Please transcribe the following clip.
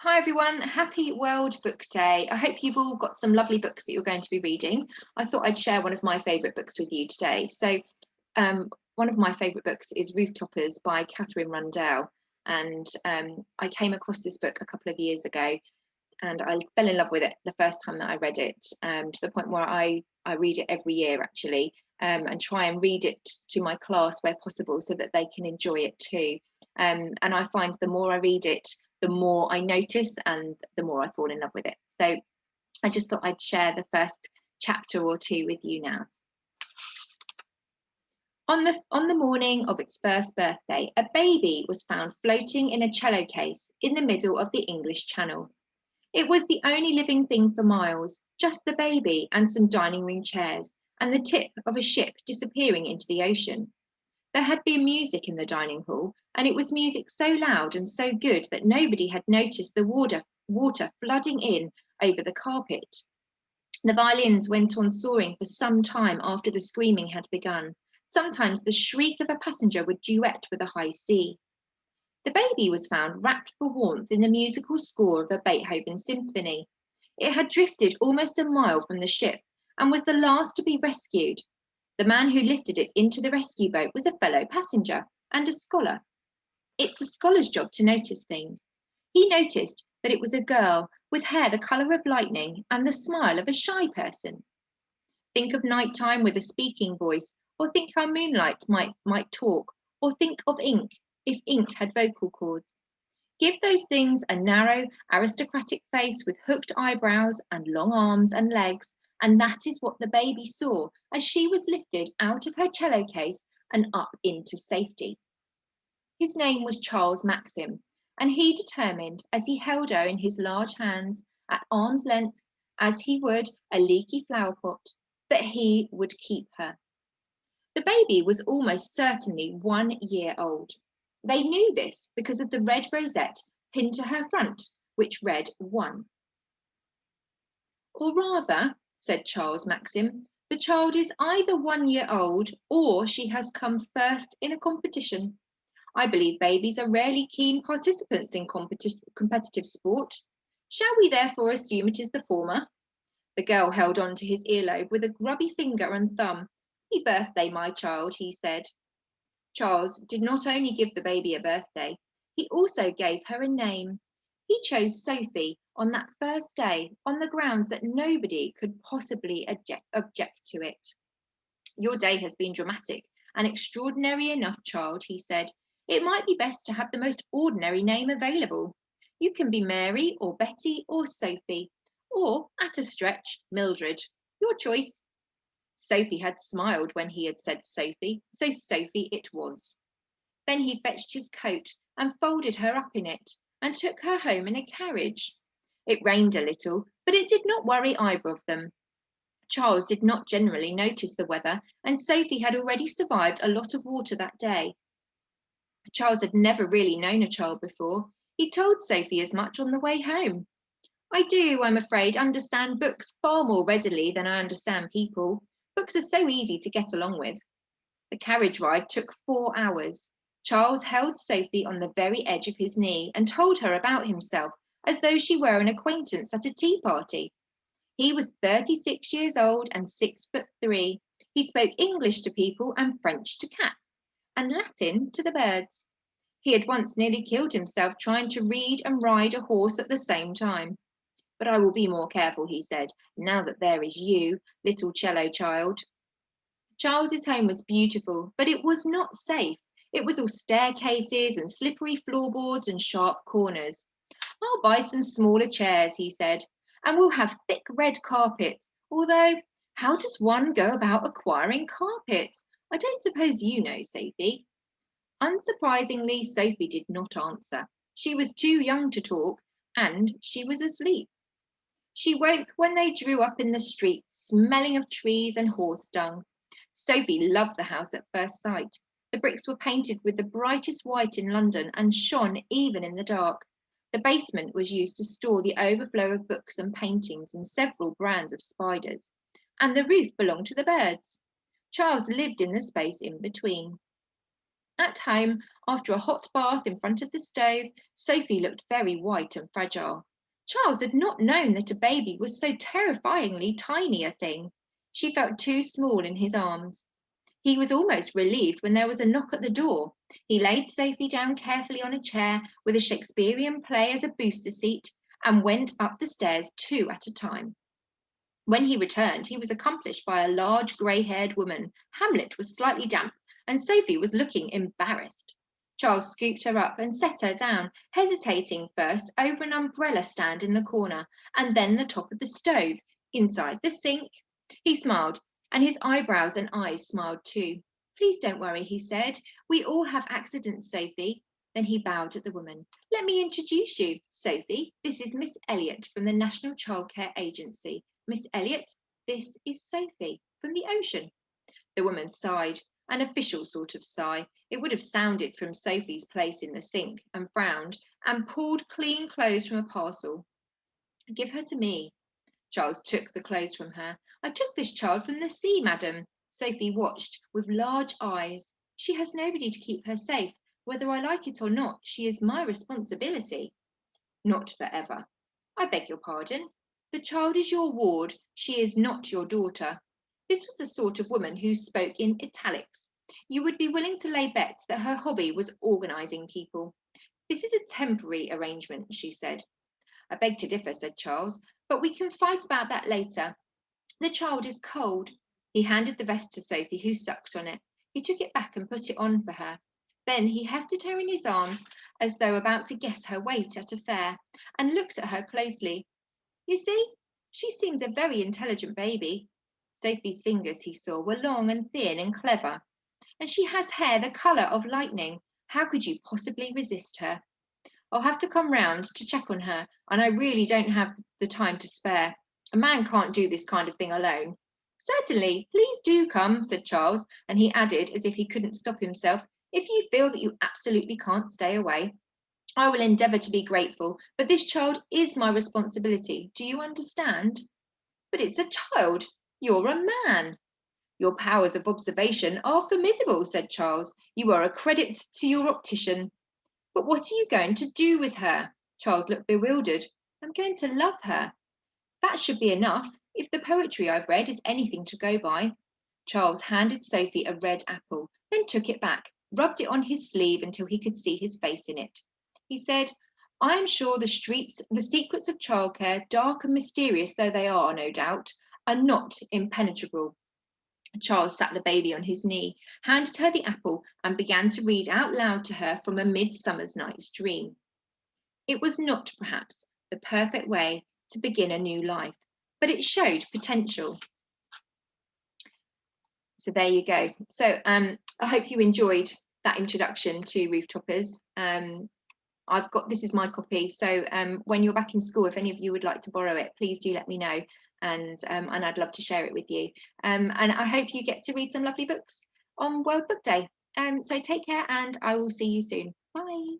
Hi everyone, happy World Book Day. I hope you've all got some lovely books that you're going to be reading. I thought I'd share one of my favourite books with you today. One of my favourite books is Rooftoppers by Catherine Rundell. And I came across this book a couple of years ago and I fell in love with it the first time that I read it, to the point where I read it every year actually, and try and read it to my class where possible so that they can enjoy it too. And I find the more I read it, the more I notice and the more I fall in love with it. So I just thought I'd share the first chapter or two with you now. On the morning of its first birthday, a baby was found floating in a cello case in the middle of the English Channel. It was the only living thing for miles, just the baby and some dining room chairs, and the tip of a ship disappearing into the ocean. There had been music in the dining hall, and it was music so loud and so good that nobody had noticed the water flooding in over the carpet. The violins went on soaring for some time after the screaming had begun. Sometimes the shriek of a passenger would duet with a high C. The baby was found wrapped for warmth in the musical score of a Beethoven symphony. It had drifted almost a mile from the ship and was the last to be rescued. The man who lifted it into the rescue boat was a fellow passenger and a scholar. It's a scholar's job to notice things. He noticed that it was a girl with hair the colour of lightning and the smile of a shy person. Think of night time with a speaking voice, or think how moonlight might talk, or think of ink, if ink had vocal cords. Give those things a narrow, aristocratic face with hooked eyebrows and long arms and legs, and that is what the baby saw as she was lifted out of her cello case and up into safety. His name was Charles Maxim, and he determined, as he held her in his large hands at arm's length, as he would a leaky flower pot, that he would keep her. The baby was almost certainly 1 year old. They knew this because of the red rosette pinned to her front, which read 1. Or rather, said Charles Maxim, the child is either 1 year old or she has come first in a competition. I believe babies are rarely keen participants in competitive sport. Shall we therefore assume it is the former? The girl held on to his earlobe with a grubby finger and thumb. Happy birthday, my child, he said. Charles did not only give the baby a birthday, he also gave her a name. He chose Sophie on that first day on the grounds that nobody could possibly object to it. Your day has been dramatic and extraordinary enough, child, he said. It might be best to have the most ordinary name available. You can be Mary or Betty or Sophie, or, at a stretch, Mildred. Your choice. Sophie had smiled when he had said Sophie, so Sophie it was. Then he fetched his coat and folded her up in it and took her home in a carriage. It rained a little, but it did not worry either of them. Charles did not generally notice the weather, and Sophie had already survived a lot of water that day. Charles had never really known a child before. He told Sophie as much on the way home. I do, I'm afraid, understand books far more readily than I understand people. Books are so easy to get along with. The carriage ride took 4 hours. Charles held Sophie on the very edge of his knee and told her about himself as though she were an acquaintance at a tea party. He was 36 years old and 6'3". He spoke English to people and French to cats, and Latin to the birds. He had once nearly killed himself trying to read and ride a horse at the same time. But I will be more careful, he said, now that there is you, little cello child. Charles's home was beautiful, but it was not safe. It was all staircases and slippery floorboards and sharp corners. I'll buy some smaller chairs, he said, and we'll have thick red carpets, although how does one go about acquiring carpets? I don't suppose you know, Sophie. Unsurprisingly, Sophie did not answer. She was too young to talk, and she was asleep. She woke when they drew up in the street, smelling of trees and horse dung. Sophie loved the house at first sight. The bricks were painted with the brightest white in London and shone even in the dark. The basement was used to store the overflow of books and paintings and several brands of spiders, and the roof belonged to the birds. Charles lived in the space in between. At home, after a hot bath in front of the stove, Sophie looked very white and fragile. Charles had not known that a baby was so terrifyingly tiny a thing. She felt too small in his arms. He was almost relieved when there was a knock at the door. He laid Sophie down carefully on a chair with a Shakespearean play as a booster seat and went up the stairs two at a time. When he returned, he was accompanied by a large grey-haired woman. Hamlet was slightly damp, and Sophie was looking embarrassed. Charles scooped her up and set her down, hesitating first over an umbrella stand in the corner, and then the top of the stove, inside the sink. He smiled, and his eyebrows and eyes smiled too. "Please don't worry," he said. "We all have accidents, Sophie." Then he bowed at the woman. "Let me introduce you, Sophie. This is Miss Elliot from the National Childcare Agency. Miss Elliot, this is Sophie from the ocean." The woman sighed, an official sort of sigh. It would have sounded from Sophie's place in the sink, and frowned, and pulled clean clothes from a parcel. "Give her to me." Charles took the clothes from her. "I took this child from the sea, madam." Sophie watched with large eyes. "She has nobody to keep her safe. Whether I like it or not, she is my responsibility." "Not forever." "I beg your pardon." "The child is your ward. She is not your daughter." This was the sort of woman who spoke in italics. You would be willing to lay bets that her hobby was organising people. "This is a temporary arrangement," she said. "I beg to differ," said Charles, "but we can fight about that later. The child is cold." He handed the vest to Sophie, who sucked on it. He took it back and put it on for her. Then he hefted her in his arms as though about to guess her weight at a fair, and looked at her closely. "You see, she seems a very intelligent baby." Sophie's fingers, he saw, were long and thin and clever. "And she has hair the colour of lightning. How could you possibly resist her?" "I'll have to come round to check on her, and I really don't have the time to spare. A man can't do this kind of thing alone." "Certainly, please do come," said Charles, and he added, as if he couldn't stop himself, "if you feel that you absolutely can't stay away. I will endeavour to be grateful, but this child is my responsibility. Do you understand?" "But it's a child. You're a man." "Your powers of observation are formidable," said Charles. "You are a credit to your optician." "But what are you going to do with her?" Charles looked bewildered. "I'm going to love her." "That should be enough, if the poetry I've read is anything to go by." Charles handed Sophie a red apple, then took it back, rubbed it on his sleeve until he could see his face in it. He said, "I am sure the secrets of childcare, dark and mysterious though they are, no doubt, are not impenetrable." Charles sat the baby on his knee, handed her the apple, and began to read out loud to her from A Midsummer's Night's Dream. It was not, perhaps, the perfect way to begin a new life, but it showed potential. So there you go. So I hope you enjoyed that introduction to Rooftoppers. This is my copy. So when you're back in school, if any of you would like to borrow it, please do let me know, and I'd love to share it with you. And I hope you get to read some lovely books on World Book Day. So take care, and I will see you soon. Bye.